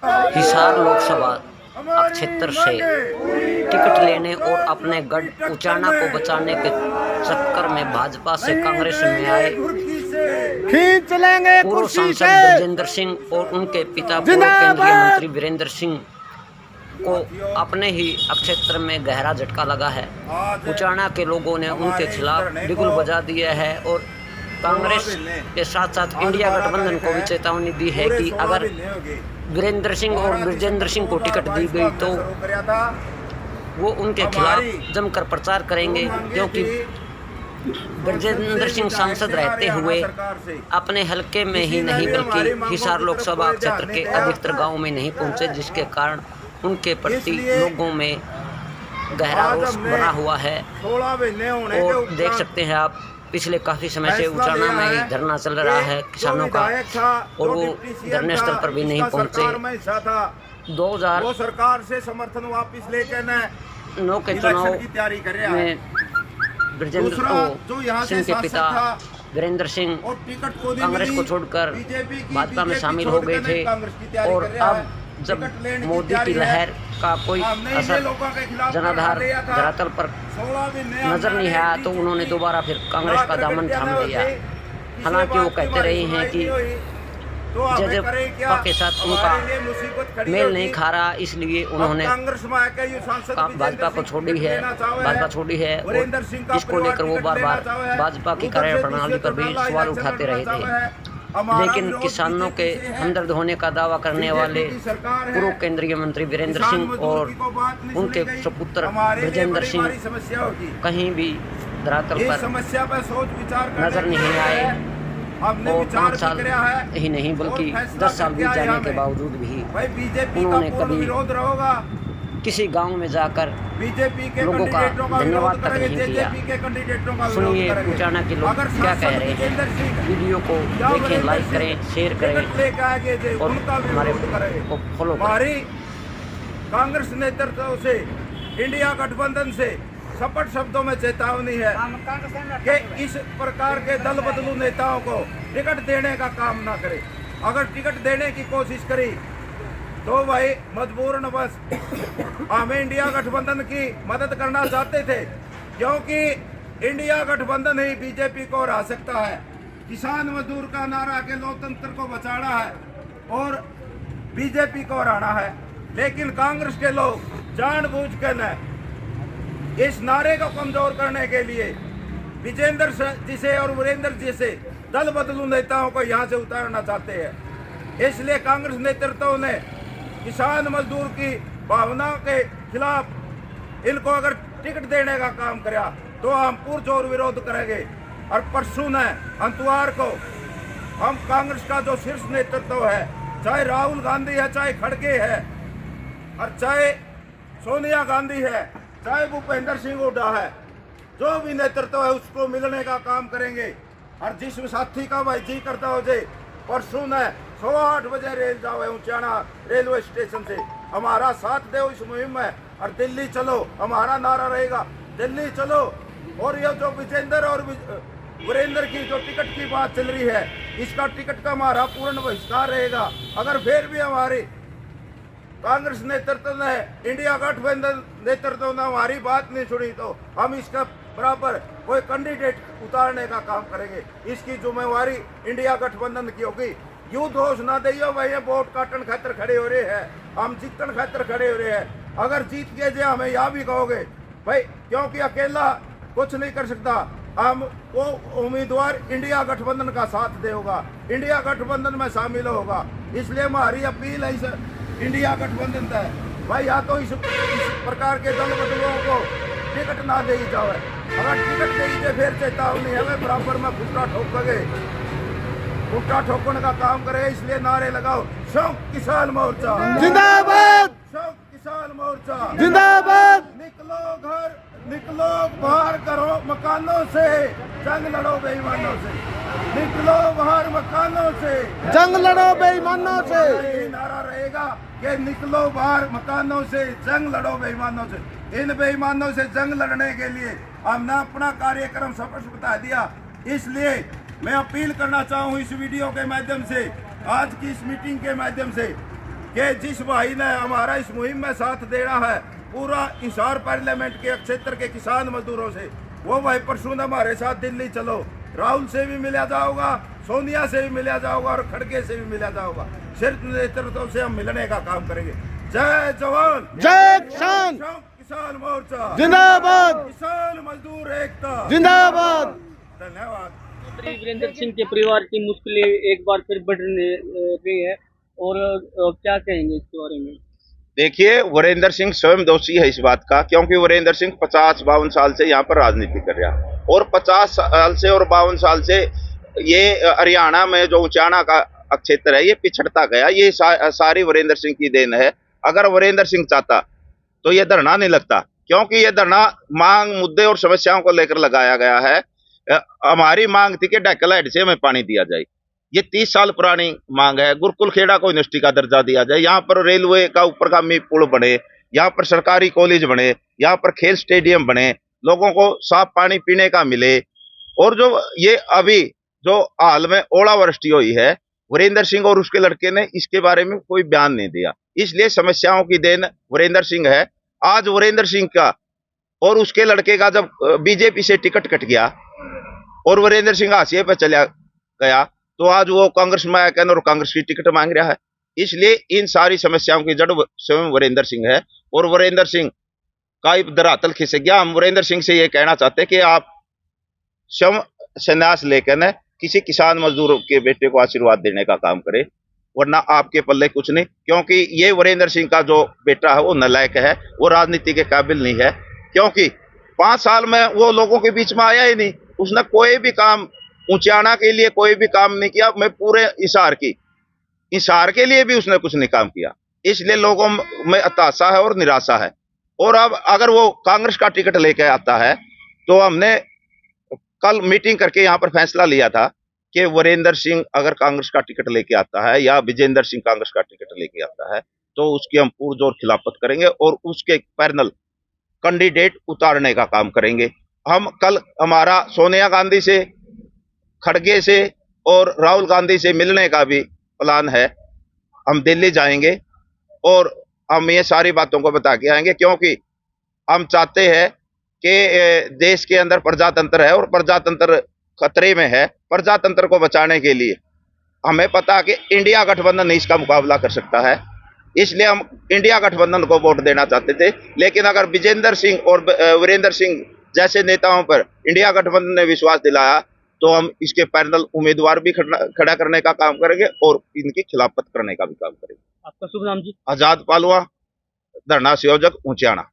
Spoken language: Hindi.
हिसार लोकसभा क्षेत्र से टिकट लेने और अपने गढ़ उचाना को बचाने के चक्कर में भाजपा से कांग्रेस में आए खींच लेंगे पूर्व कुर्सी सांसद से। ब्रजेंद्र सिंह और उनके पिता पूर्व केंद्रीय मंत्री वीरेंद्र सिंह को अपने ही क्षेत्र में गहरा झटका लगा है। उचाना के लोगों ने उनके खिलाफ बिगुल बजा दिया है और कांग्रेस के साथ साथ इंडिया गठबंधन को भी चेतावनी दी है कि अगर वीरेंद्र सिंह और ब्रजेंद्र सिंह को टिकट दी गई तो वो उनके खिलाफ जमकर प्रचार करेंगे, क्योंकि ब्रजेंद्र सिंह सांसद रहते हुए अपने हलके में ही नहीं बल्कि हिसार लोकसभा क्षेत्र के अधिकतर गांवों में नहीं पहुंचे, जिसके कारण उनके प्रति लोगों में गहरा रोष बना हुआ है। और देख सकते हैं आप, पिछले काफ़ी समय से उचाना में ही धरना चल रहा है किसानों का और वो धरने स्थल पर भी नहीं पहुंचे। 2009 सरकार से समर्थन वापस लेके के चुनाव में ब्रजेंद्र सिंह के पिता वीरेंद्र सिंह कांग्रेस को छोड़कर भाजपा में शामिल हो गए थे और अब जब मोदी की लहर का कोई असर जनाधार धरातल पर नजर नहीं आया तो उन्होंने दोबारा फिर कांग्रेस का दामन थाम लिया। हालांकि वो कहते रहे हैं कि जजपा के साथ उनका मेल नहीं खा रहा, इसलिए उन्होंने भाजपा को छोड़ी है, भाजपा छोड़ी है और इसको लेकर वो बार बार भाजपा की कार्यप्रणाली पर भी सवाल उठाते रहे थे। लेकिन किसानों के हमदर्द होने का दावा करने वाले पूर्व केंद्रीय मंत्री वीरेंद्र सिंह और उनके सुपुत्र ब्रजेंद्र सिंह कहीं भी धरातल पर नजर नहीं आए और 5 साल ही नहीं बल्कि 10 साल बीत जाने के बावजूद भी उन्होंने कभी किसी गांव में जाकर लोगों का धन्यवाद तक नहीं किया। सुनिए उचाना के लोग क्या कह रहे हैं। वीडियो को देखें, लाइक करें, शेयर करें और हमारे को फॉलो करें। कांग्रेस नेतृत्व से इंडिया गठबंधन से सपट शब्दों में चेतावनी है कि इस प्रकार के दल बदलू नेताओं को टिकट देने का काम ना करे। अगर टिकट देने की कोशिश करी तो भाई मजबूरन बस हम इंडिया गठबंधन की मदद करना चाहते थे, क्योंकि इंडिया गठबंधन ही बीजेपी को हरा सकता है। किसान मजदूर का नारा के लोकतंत्र को बचाना है और बीजेपी को हराना है। लेकिन कांग्रेस के लोग जानबूझकर इस नारे को कमजोर करने के लिए विजेंद्र जी से और वीरेंद्र जी से दल बदलू नेताओं को यहाँ से उतारना चाहते हैं। इसलिए कांग्रेस नेतृत्व ने किसान मजदूर की भावनाओं के खिलाफ इनको अगर टिकट देने का काम किया तो हम पुरजोर विरोध करेंगे। और परसों न अंतवार को हम कांग्रेस का जो शीर्ष नेतृत्व है, चाहे राहुल गांधी है, चाहे खड़गे है और चाहे सोनिया गांधी है, चाहे भूपेंद्र सिंह हुड्डा है, जो भी नेतृत्व है उसको मिलने का काम करेंगे। और जिस साथी का भाई जी करता हो जाए परसों न 8:15 बजे रेल जाओ उचाना रेलवे स्टेशन से, हमारा साथ दो इस मुहिम में। और दिल्ली चलो हमारा नारा रहेगा, दिल्ली चलो। और ये जो विजेंद्र और वीरेंद्र की जो टिकट की बात चल रही है, इसका टिकट का हमारा पूर्ण बहिष्कार रहेगा। अगर फिर भी हमारी कांग्रेस नेतृत्व ने, इंडिया गठबंधन नेतृत्व ने हमारी बात नहीं सुनी तो हम इसका बराबर कोई कैंडिडेट उतारने का काम करेंगे। इसकी जिम्मेवारी इंडिया गठबंधन की होगी। यूं दोष ना दियो भाई, वोट काटन खातर खड़े हो रहे हैं, हम जीतन खातर खड़े हो रहे हैं। अगर जीत के जे हमें यह भी कहोगे भाई, क्योंकि अकेला कुछ नहीं कर सकता, हम वो उम्मीदवार इंडिया गठबंधन का साथ देगा, इंडिया गठबंधन में शामिल होगा। इसलिए हमारी अपील है इस इंडिया गठबंधन है भाई, या तो इस प्रकार के दल बदलुओं को टिकट ना दी जाए। अगर टिकट दे फिर चेतावनी हमें बराबर में फुटका ठोकोगे, फुटका ठोकने का काम करे। इसलिए नारे लगाओ, शौक किसान मोर्चा जिंदाबाद, शौक किसान मोर्चा जिंदाबाद। निकलो घर, निकलो बाहर करो मकानों से, जंग लड़ो बेईमानों से, निकलो बाहर मकानों से, जंग लड़ो बेईमानों से। यही नारा रहेगा कि निकलो बाहर मकानों से, जंग लड़ो बेईमानों से। इन बेईमानों से जंग लड़ने के लिए हमने अपना कार्यक्रम स्पष्ट बता दिया। इसलिए मैं अपील करना चाहूँ इस वीडियो के माध्यम से, आज की इस मीटिंग के माध्यम से, कि जिस भाई ने हमारा इस मुहिम में साथ देना है पूरा हिसार पार्लियामेंट के क्षेत्र के किसान मजदूरों से, वो भाई परसों हमारे साथ दिल्ली चलो। राहुल से भी मिला जाओगा, सोनिया से भी मिला जाओगा और खड़गे से भी मिला जाओगा। सिर्फ नेतृत्व से हम मिलने का काम करेंगे। जय जवान जय किसान किसान मोर्चा जिंदाबाद, किसान मजदूर एकता जिंदाबाद। धन्यवाद। मंत्री वीरेंद्र सिंह के परिवार की मुश्किलें एक बार फिर बढ़ रही है और क्या कहेंगे इसके बारे में? देखिए, वीरेंद्र सिंह स्वयं दोषी है इस बात का, क्योंकि वीरेंद्र सिंह 50-52 साल से यहाँ पर राजनीति कर रहा है और 50 साल से और 52 साल से ये हरियाणा में जो उचाना का क्षेत्र है ये पिछड़ता गया। ये सारी वीरेंद्र सिंह की देन है। अगर वीरेंद्र सिंह चाहता तो ये धरना नहीं लगता, क्योंकि ये धरना मांग, मुद्दे और समस्याओं को लेकर लगाया गया है। हमारी मांग थी कि डैकल हेड से हमें पानी दिया जाए। ये 30 साल पुरानी मांग है। गुरुकुल खेड़ा को यूनिवर्सिटी का दर्जा दिया जाए, यहाँ पर रेलवे का ऊपरगामी पुल बने, यहाँ पर सरकारी कॉलेज बने, यहाँ पर खेल स्टेडियम बने, लोगों को साफ पानी पीने का मिले। और जो ये अभी जो हाल में ओलावृष्टि हुई है, वीरेंद्र सिंह और उसके लड़के ने इसके बारे में कोई बयान नहीं दिया, इसलिए समस्याओं की देन वीरेंद्र सिंह है। आज वीरेंद्र सिंह का और उसके लड़के का जब बीजेपी से टिकट कट गया और वीरेंद्र सिंह हाशिए पर चला गया, तो आज वो कांग्रेस में आकर और कांग्रेस की टिकट मांग रहा है। इसलिए इन सारी समस्याओं की जड़ स्वयं वीरेंद्र सिंह है और वीरेंद्र सिंह का धरातल खिसक गया। हम वीरेंद्र सिंह से ये कहना चाहते हैं कि आप स्वयं संन्यास लेकर न किसी किसान मजदूर के बेटे को आशीर्वाद देने का काम करें, वरना आपके पल्ले कुछ नहीं। क्योंकि ये वीरेंद्र सिंह का जो बेटा है वो नालायक है, वो राजनीति के काबिल नहीं है, क्योंकि 5 साल में वो लोगों के बीच में आया ही नहीं। उसने कोई भी काम उचाना के लिए कोई भी काम नहीं किया। मैं पूरे हिसार के लिए भी उसने कुछ नहीं काम किया। इसलिए लोगों में हताशा है और निराशा है। और अब अगर वो कांग्रेस का टिकट लेके आता है तो हमने कल मीटिंग करके यहाँ पर फैसला लिया था कि वीरेंद्र सिंह अगर कांग्रेस का टिकट लेके आता है या विजेंद्र सिंह कांग्रेस का टिकट लेके आता है तो उसकी हम पुरजोर खिलाफत करेंगे और उसके पैनल कैंडिडेट उतारने का काम करेंगे। हम कल हमारा सोनिया गांधी से, खड़गे से और राहुल गांधी से मिलने का भी प्लान है। हम दिल्ली जाएंगे और हम ये सारी बातों को बता के आएंगे, क्योंकि हम चाहते हैं कि देश के अंदर प्रजातंत्र है और प्रजातंत्र खतरे में है। प्रजातंत्र को बचाने के लिए हमें पता है कि इंडिया गठबंधन नहीं इसका मुकाबला कर सकता है, इसलिए हम इंडिया गठबंधन को वोट देना चाहते थे। लेकिन अगर विजेंद्र सिंह और वीरेंद्र सिंह जैसे नेताओं पर इंडिया गठबंधन ने विश्वास दिलाया तो हम इसके पैनल उम्मीदवार भी खड़ा करने का काम करेंगे और इनकी खिलाफत करने का भी काम करेंगे। आपका शुभ नाम जी? आजाद पालवा, धरना संयोजक, ऊंचाना।